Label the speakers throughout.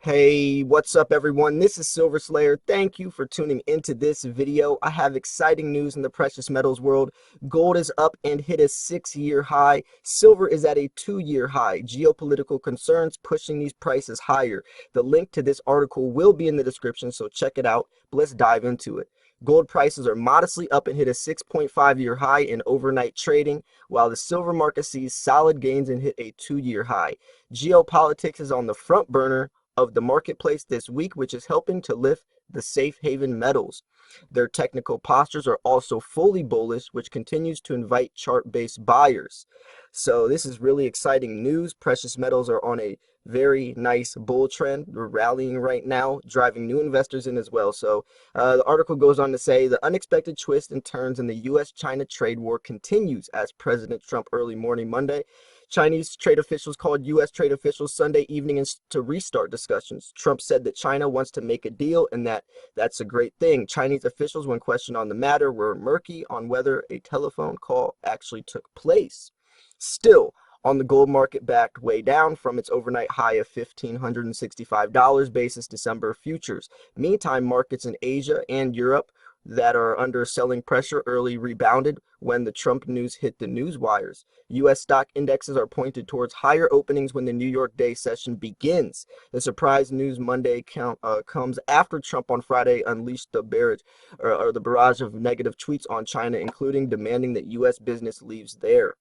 Speaker 1: Hey, what's up everyone? This is Silver Slayer. Thank you for tuning into this video. I have exciting news in the precious metals world. Gold is up and hit a 6-year high. Silver is at a 2-year high. Geopolitical concerns pushing these prices higher. The link to this article will be in the description, so check it out. But let's dive into it. Gold prices are modestly up and hit a 6.5-year high in overnight trading, while the silver market sees solid gains and hit a 2-year high. Geopolitics is on the front burner of the marketplace this week, which is helping to lift the safe haven metals. Their technical postures are also fully bullish, which continues to invite chart-based buyers. So this is really exciting news. Precious metals are on a very nice bull trend. We're rallying right now, driving new investors in as well. So the article goes on to say the unexpected twists and turns in the U.S.-China trade war continues as President Trump early morning Monday. Chinese trade officials called U.S. trade officials Sunday evening to restart discussions. Trump said that China wants to make a deal and that's a great thing. Chinese officials, when questioned on the matter, were murky on whether a telephone call actually took place. Still, on the gold market backed way down from its overnight high of $1,565 basis December futures. Meantime, markets in Asia and Europe that are under selling pressure early rebounded when the Trump news hit the news wires. U.S. stock indexes are pointed towards higher openings when the New York day session begins. The surprise news Monday comes after Trump on Friday unleashed the barrage of negative tweets on China, including demanding that U.S. business leaves there.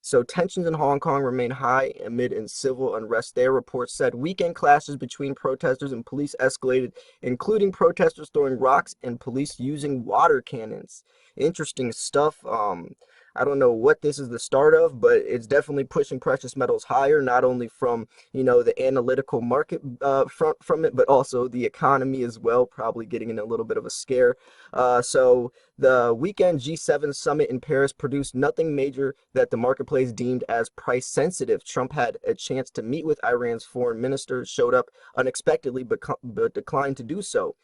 Speaker 1: So tensions in Hong Kong remain high amid civil unrest there. Reports said weekend clashes between protesters and police escalated, including protesters throwing rocks and police using water cannons. Interesting stuff. I don't know what this is the start of, but it's definitely pushing precious metals higher, not only from, the analytical market front from it, but also the economy as well, probably getting in a little bit of a scare. So the weekend G7 summit in Paris produced nothing major that the marketplace deemed as price sensitive. Trump had a chance to meet with Iran's foreign minister, showed up unexpectedly, but declined to do so.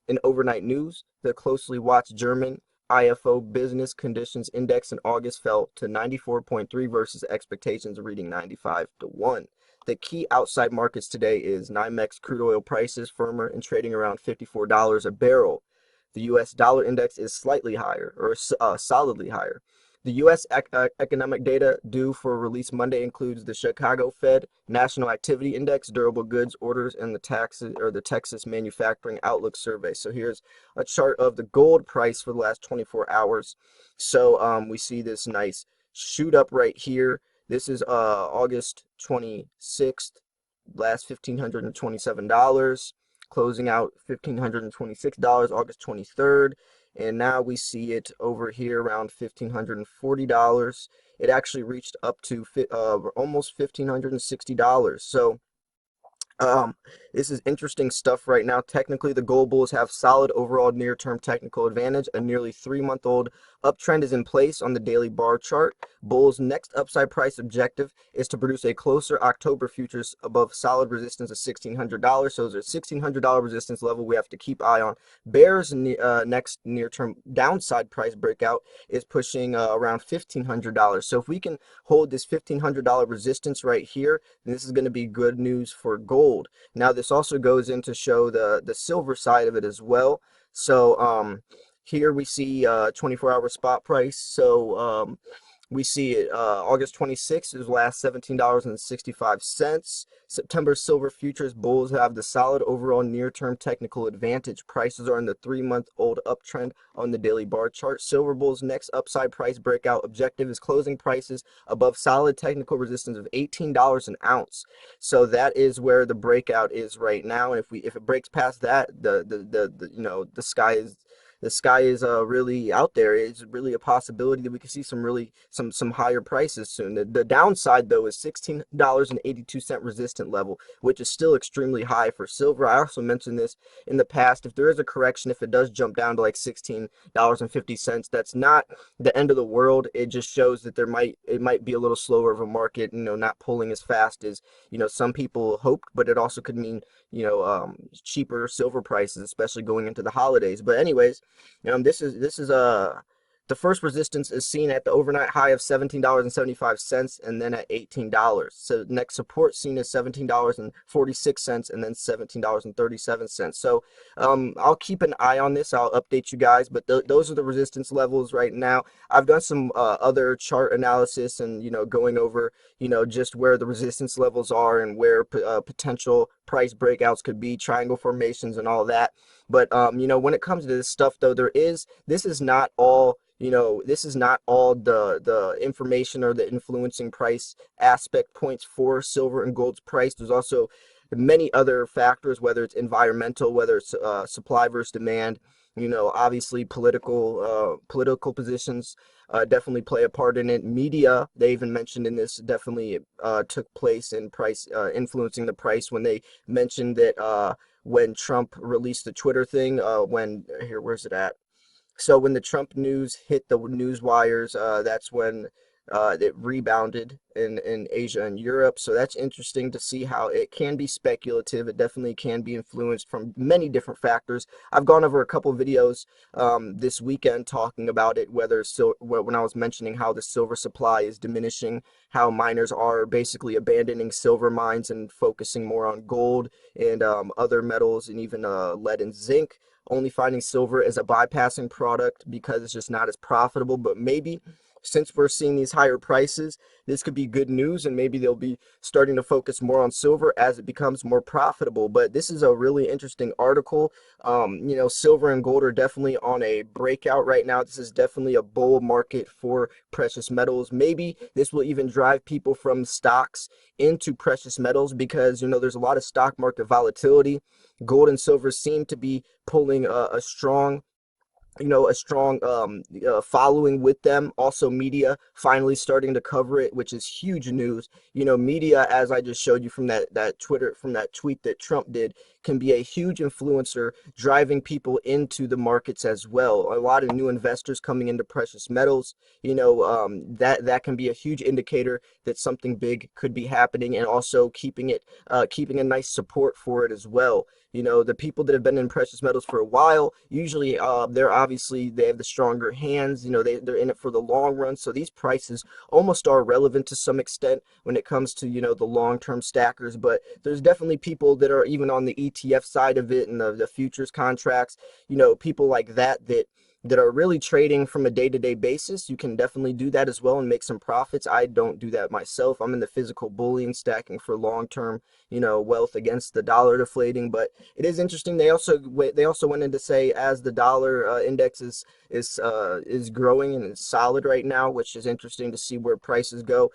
Speaker 1: In overnight news, the closely watched German IFO Business Conditions Index in August fell to 94.3 versus expectations reading 95-1. The key outside markets today is NYMEX crude oil prices firmer and trading around $54 a barrel. The U.S. dollar index is slightly higher, or solidly higher. The U.S. economic data due for release Monday includes the Chicago Fed National Activity Index, durable goods orders, and the Texas Manufacturing Outlook Survey. So here's a chart of the gold price for the last 24 hours. So we see this nice shoot up right here. This is August 26th, last $1,527. Closing out $1,526 August 23rd, and now we see it over here around $1,540. It actually reached up to almost $1,560. So this is interesting stuff right now. Technically, the gold bulls have solid overall near-term technical advantage. A nearly 3-month-old uptrend is in place on the daily bar chart. Bulls' next upside price objective is to produce a closer October futures above solid resistance of $1,600. So there's a $1,600 resistance level we have to keep eye on. Bears' next near-term downside price breakout is pushing around $1,500. So if we can hold this $1,500 resistance right here, then this is going to be good news for gold. Now this also goes in to show the silver side of it as well. So here we see 24-hour spot price. So we see it August 26th is last $17.65. September silver futures bulls have the solid overall near-term technical advantage. Prices are in the 3-month-old uptrend on the daily bar chart. Silver bulls' next upside price breakout objective is closing prices above solid technical resistance of $18 an ounce. So that is where the breakout is right now. And if it breaks past that, the sky is really out there. It's really a possibility that we could see some higher prices soon. The downside though is $16.82 resistant level, which is still extremely high for silver. I also mentioned this in the past. If there is a correction, if it does jump down to like $16.50, that's not the end of the world. It just shows that it might be a little slower of a market, not pulling as fast as some people hoped, but it also could mean cheaper silver prices, especially going into the holidays. But anyways, this is The first resistance is seen at the overnight high of $17.75 and then at $18. So next support seen as $17.46 and then $17.37. So I'll keep an eye on this. I'll update you guys, but those are the resistance levels right now. I've done some other chart analysis and, going over, just where the resistance levels are and where potential price breakouts could be, triangle formations and all that. But when it comes to this stuff though, this is not all, this is not all the information or the influencing price aspect points for silver and gold's price. There's also many other factors, whether it's environmental, whether it's supply versus demand. Obviously political positions definitely play a part in it. Media, they even mentioned in this, definitely took place in price, influencing the price when they mentioned that when Trump released the Twitter thing, where's it at? So when the Trump news hit the news wires, that's when it rebounded in Asia and Europe. So that's interesting to see how it can be speculative. It definitely can be influenced from many different factors. I've gone over a couple videos this weekend talking about it, when I was mentioning how the silver supply is diminishing, how miners are basically abandoning silver mines and focusing more on gold and other metals and even lead and zinc, only finding silver as a bypassing product because it's just not as profitable. But maybe since we're seeing these higher prices, this could be good news, and maybe they'll be starting to focus more on silver as it becomes more profitable. But this is a really interesting article. Silver and gold are definitely on a breakout right now. This is definitely a bull market for precious metals. Maybe this will even drive people from stocks into precious metals because, there's a lot of stock market volatility. Gold and silver seem to be pulling a strong following with them. Also, media finally starting to cover it, which is huge news. Media, as I just showed you from that tweet that Trump did, can be a huge influencer driving people into the markets as well. A lot of new investors coming into precious metals, that can be a huge indicator that something big could be happening, and also keeping a nice support for it as well. The people that have been in precious metals for a while, usually they have the stronger hands. They're in it for the long run. So these prices almost are relevant to some extent when it comes to, the long-term stackers. But there's definitely people that are even on the ETF side of it and the futures contracts, people like that are really trading from a day-to-day basis. You can definitely do that as well and make some profits. I don't do that myself. I'm in the physical bullion, stacking for long-term, wealth against the dollar deflating. But it is interesting. They also went in to say, as the dollar index is growing and it's solid right now, which is interesting to see where prices go.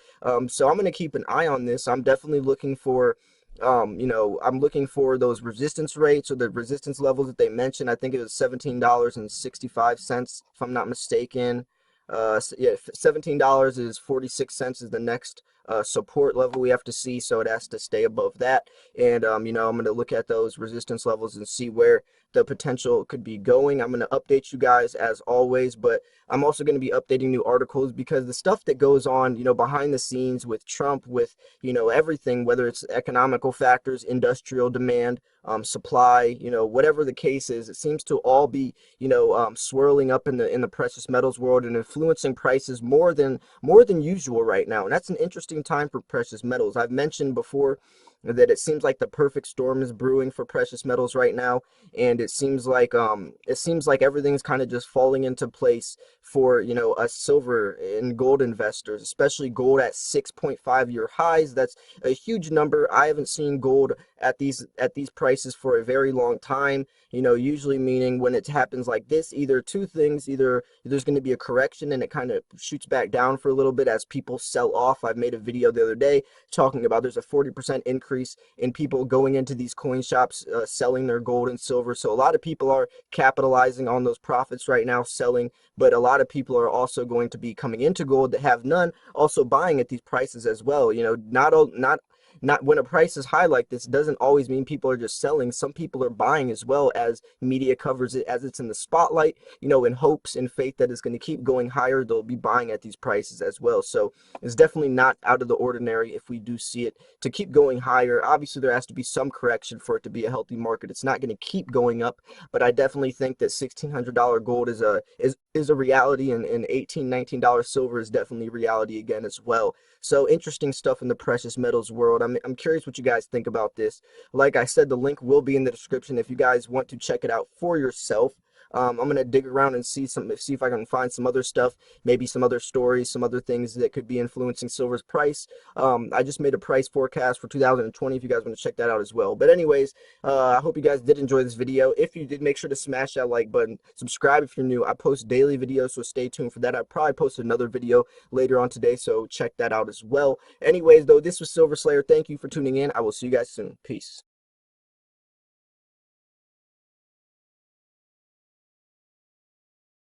Speaker 1: So I'm going to keep an eye on this. I'm definitely looking for I'm looking for those resistance rates or the resistance levels that they mentioned. I think it was $17.65, if I'm not mistaken. Yeah, $17 is 46 cents is the next support level we have to see, so it has to stay above that. And I'm going to look at those resistance levels and see where the potential could be going. I'm going to update you guys as always, but I'm also going to be updating new articles because the stuff that goes on, behind the scenes with Trump, with, everything, whether it's economical factors, industrial demand, supply, whatever the case is, it seems to all be, swirling up in the precious metals world and influencing prices more than usual right now. And that's an interesting time for precious metals. I've mentioned before that it seems like the perfect storm is brewing for precious metals right now, and it seems like everything's kind of just falling into place for us silver and gold investors, especially gold at 6.5-year highs. That's a huge number. I haven't seen gold at these prices for a very long time. Usually meaning when it happens like this, either two things: either there's going to be a correction and it kind of shoots back down for a little bit as people sell off. I've made a video the other day talking about there's a 40% increase in people going into these coin shops, selling their gold and silver. So a lot of people are capitalizing on those profits right now, selling, but a lot of people are also going to be coming into gold that have none, also buying at these prices as well. not when a price is high like this, it doesn't always mean people are just selling. Some people are buying as well, as media covers it, as it's in the spotlight, in hopes and faith that it's going to keep going higher. They'll be buying at these prices as well. So it's definitely not out of the ordinary if we do see it to keep going higher. Obviously, there has to be some correction for it to be a healthy market. It's not going to keep going up, but I definitely think that $1,600 gold is a reality, and $18-19 silver is definitely reality again as well. So interesting stuff in the precious metals world. I'm curious what you guys think about this. Like I said, the link will be in the description if you guys want to check it out for yourself. I'm gonna dig around and see if I can find some other stuff, maybe some other stories, some other things that could be influencing silver's price. I just made a price forecast for 2020 if you guys want to check that out as well. But anyways, I hope you guys did enjoy this video. If you did, make sure to smash that like button. Subscribe if you're new. I post daily videos, so stay tuned for that. I probably post another video later on today, so check that out as well. Anyways, though, this was Silver Slayer. Thank you for tuning in. I will see you guys soon. Peace.